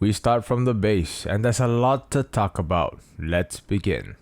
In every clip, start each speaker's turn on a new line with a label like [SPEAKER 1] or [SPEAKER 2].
[SPEAKER 1] We start from the bass, and there's a lot to talk about. Let's begin.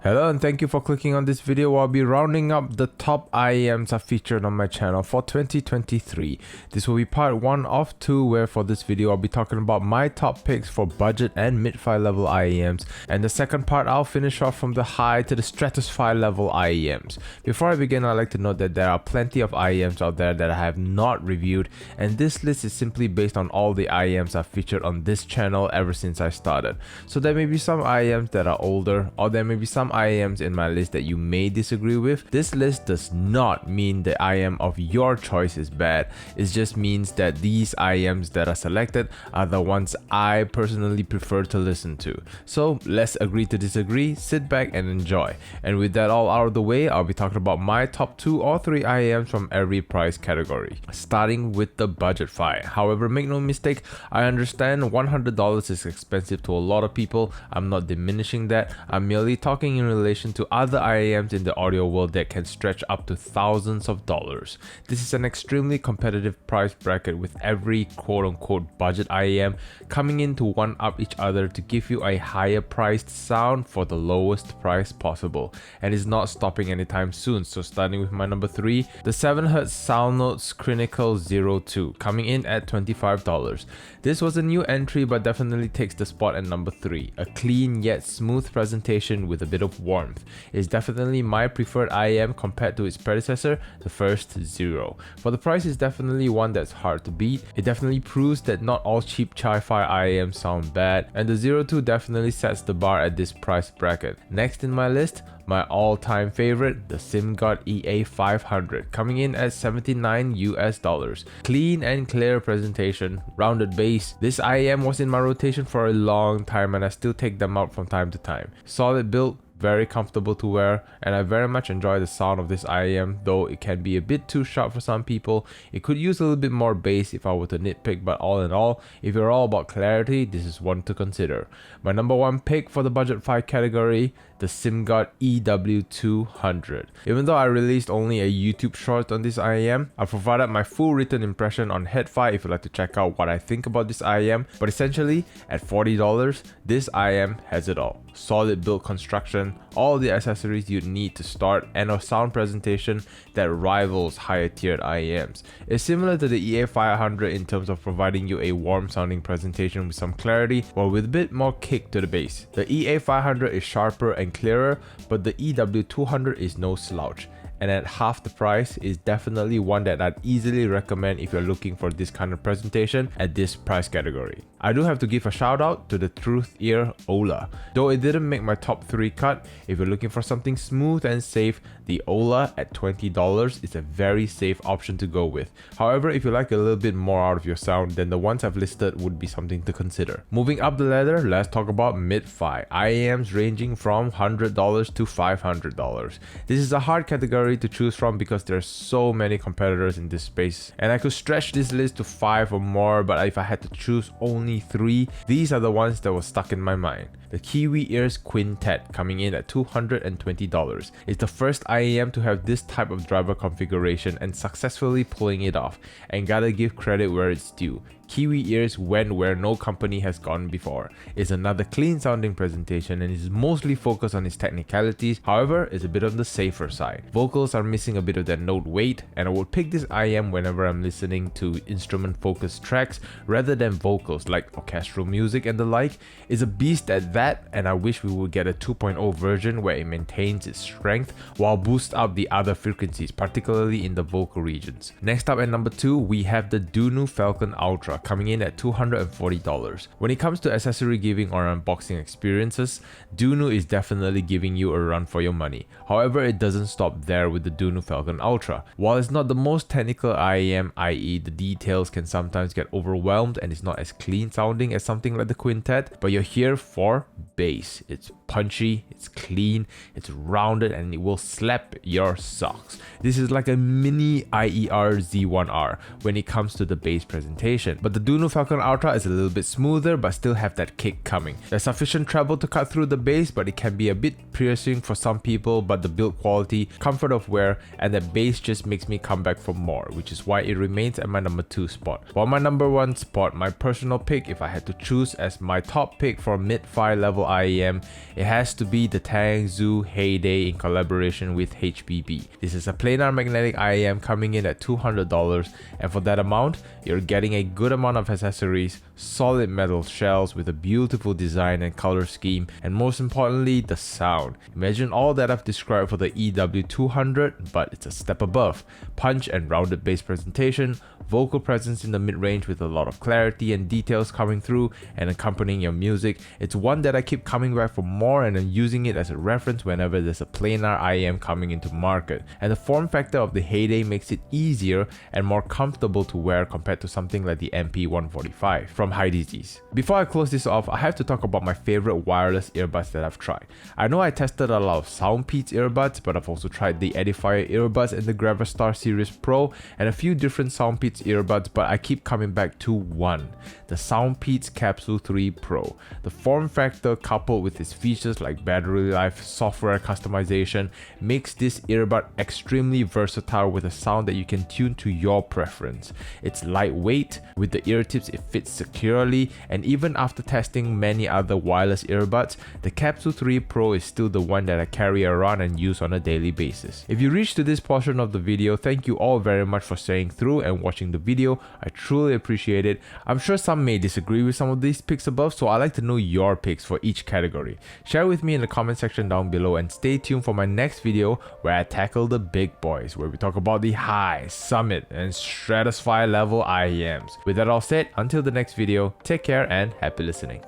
[SPEAKER 1] Hello and thank you for clicking on this video. I'll be rounding up the top IEMs are featured on my channel for 2023. This will be part 1 of 2, where for this video I'll be talking about my top picks for budget and mid-fi level IEMs, and the second part I'll finish off from the high to the STRATOS-FI level IEMs. Before I begin, I'd like to note that there are plenty of IEMs out there that I have not reviewed, and this list is simply based on all the IEMs I've featured on this channel ever since I started. So there may be some IEMs that are older, or there may be some IEMs in my list that you may disagree with. This list does not mean the IEM of your choice is bad. It just means that these IEMs that are selected are the ones I personally prefer to listen to. So let's agree to disagree, sit back and enjoy. And with that all out of the way, I'll be talking about my top 2 or 3 IEMs from every price category, starting with the budget fi. However, make no mistake, I understand $100 is expensive to a lot of people. I'm not diminishing that. I'm merely talking in relation to other IEMs in the audio world that can stretch up to thousands of dollars. This is an extremely competitive price bracket, with every quote-unquote budget IEM coming in to one up each other to give you a higher priced sound for the lowest price possible, and is not stopping anytime soon. So starting with my number 3, the 7Hz Soundnotes Clinical 02, coming in at $25. This was a new entry but definitely takes the spot at number 3. A clean yet smooth presentation with a bit of warmth is definitely my preferred IEM compared to its predecessor, the first Zero. For the price, is definitely one that's hard to beat. It definitely proves that not all cheap chi-fi IEMs sound bad, and the 02 definitely sets the bar at this price bracket. Next in my list, my all-time favorite, the SimGod EA500, coming in at $79 US. Clean and clear presentation, rounded bass. This IEM was in my rotation for a long time and I still take them out from time to time. Solid build, very comfortable to wear, and I very much enjoy the sound of this IEM, though it can be a bit too sharp for some people. It could use a little bit more bass if I were to nitpick, but all in all, if you're all about clarity, this is one to consider. My number 1 pick for the budget fi category, the SimGod EW200. Even though I released only a YouTube short on this IEM, I provided my full written impression on HeadFi if you'd like to check out what I think about this IEM. But essentially, at $40, this IEM has it all. Solid build construction, all the accessories you'd need to start, and a sound presentation that rivals higher tiered IEMs. It's similar to the EA500 in terms of providing you a warm sounding presentation with some clarity, while with a bit more kick to the bass. The EA500 is sharper and clearer, but the EW200 is no slouch, and at half the price is definitely one that I'd easily recommend if you're looking for this kind of presentation at this price category. I do have to give a shout out to the Truth Ear Ola. Though it didn't make my top 3 cut, if you're looking for something smooth and safe, the Ola at $20 is a very safe option to go with. However, if you like a little bit more out of your sound, then the ones I've listed would be something to consider. Moving up the ladder, let's talk about mid-fi. IEMs ranging from $100 to $500. This is a hard category to choose from because there's so many competitors in this space, and I could stretch this list to 5 or more, but if I had to choose only 3, these are the ones that were stuck in my mind. The Kiwi Ears Quintet, coming in at $220. It's the first IEM to have this type of driver configuration and successfully pulling it off, and gotta give credit where it's due. Kiwi Ears went where no company has gone before. It's another clean sounding presentation and is mostly focused on its technicalities. However, it's a bit on the safer side. Vocals are missing a bit of their note weight, and I would pick this IEM whenever I'm listening to instrument focused tracks rather than vocals like orchestral music and the like. It's a beast at that, and I wish we would get a 2.0 version where it maintains its strength while boosts up the other frequencies, particularly in the vocal regions. Next up at number 2, we have the Dunu Falcon Ultra, coming in at $240. When it comes to accessory giving or unboxing experiences, Dunu is definitely giving you a run for your money. However, it doesn't stop there with the Dunu Falcon Ultra. While it's not the most technical IEM, i.e. the details can sometimes get overwhelmed and it's not as clean sounding as something like the Quintet, but you're here for bass. It's punchy, it's clean, it's rounded, and it will slap your socks. This is like a mini IER Z1R when it comes to the bass presentation. but the Dunu Falcon Ultra is a little bit smoother but still have that kick coming. There's sufficient treble to cut through the bass, but it can be a bit piercing for some people, but the build quality, comfort of wear, and the bass just makes me come back for more, which is why it remains at my number 2 spot. For my number 1 spot, my personal pick, if I had to choose as my top pick for mid-fi level IEM, it has to be the Tangzhou Heyday in collaboration with HBB. This is a planar magnetic IEM coming in at $200, and for that amount, you're getting a good amount of accessories, solid metal shells with a beautiful design and color scheme, and most importantly, the sound. Imagine all that I've described for the EW200, but it's a step above. Punch and rounded bass presentation, vocal presence in the mid-range with a lot of clarity and details coming through and accompanying your music. It's one that I keep coming back for more, and I'm using it as a reference whenever there's a planar IEM coming into market. And the form factor of the Heyday makes it easier and more comfortable to wear compared to something like the MP145 from High Disease. Before I close this off, I have to talk about my favorite wireless earbuds that I've tried. I know I tested a lot of Soundpeats earbuds, but I've also tried the Edifier earbuds and the Gravastar Series Pro and a few different Soundpeats earbuds, but I keep coming back to one, the Soundpeats Capsule 3 Pro. The form factor coupled with its features like battery life, software customization makes this earbud extremely versatile with a sound that you can tune to your preference. It's lightweight, with the ear tips it fits securely, and even after testing many other wireless earbuds, the Capsule 3 Pro is still the one that I carry around and use on a daily basis. If you reached to this portion of the video, thank you all very much for staying through and watching the video. I truly appreciate it. I'm sure some may disagree with some of these picks above, so I'd like to know your picks for each category. Share with me in the comment section down below, and stay tuned for my next video where I tackle the big boys, where we talk about the high, summit, and STRATOS-FI level IEMs. With that all said, until the next video, take care and happy listening.